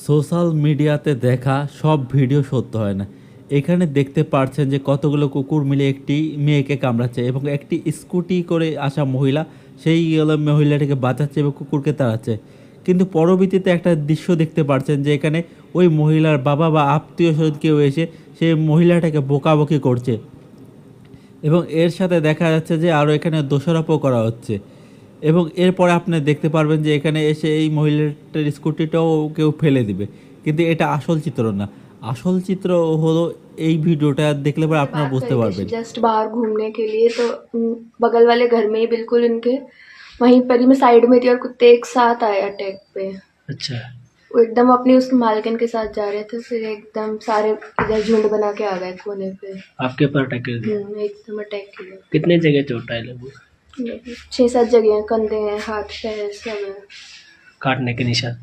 Social মিডিয়াতে দেখা সব ভিডিও সত্য হয় না। এখানে দেখতে পারছেন যে কতগুলো কুকুর মিলে একটি মেয়েকে কামড়াচ্ছে এবং একটি স্কুটি করে আসা মহিলা সেই মহিলাটিকে বাঁচাচ্ছে এবং কুকুরকে তাড়াচ্ছে। কিন্তু পরবর্তীতে একটা দৃশ্য দেখতে পারছেন যে এখানে ওই মহিলার বাবা বা আত্মীয়স্বজন কেউ এসে সেই মহিলাটাকে বকাবকি করছে এবং এর সাথে দেখা যাচ্ছে যে আরও এখানে দোষারোপও করা হচ্ছে। এবং এরপরে আপনি দেখতে পারবেন যে এখানে এসে এই মহিলাটার স্কুটিটাও কেউ ফেলে দিবে, কিন্তু এটা আসল চিত্র না। আসল চিত্র হলো এই ভিডিওটা দেখলে পরে আপনারা बात বুঝতে करी थी পারবেन। जस्ट बाहर घूमने के लिए, तो बगल वाले घर में ही बिल्कुल इनके वहीं पर ही मैं साइड में थी और कुत्ते एक साथ आए अटैक पे। अच्छा। वो एकदम अपनी उसकी मालकिन के साथ जा रहे थे, फिर एकदम सारे इधर झुंड बना के आ गए कोने पे। आपके ऊपर अटैक कर दिया? एकदम अटैक किया। कितने जगह चोट आए लगभग? 6-7 जगह हैं, कंधे हैं, हाथ पैर सब है। काटने के निशान?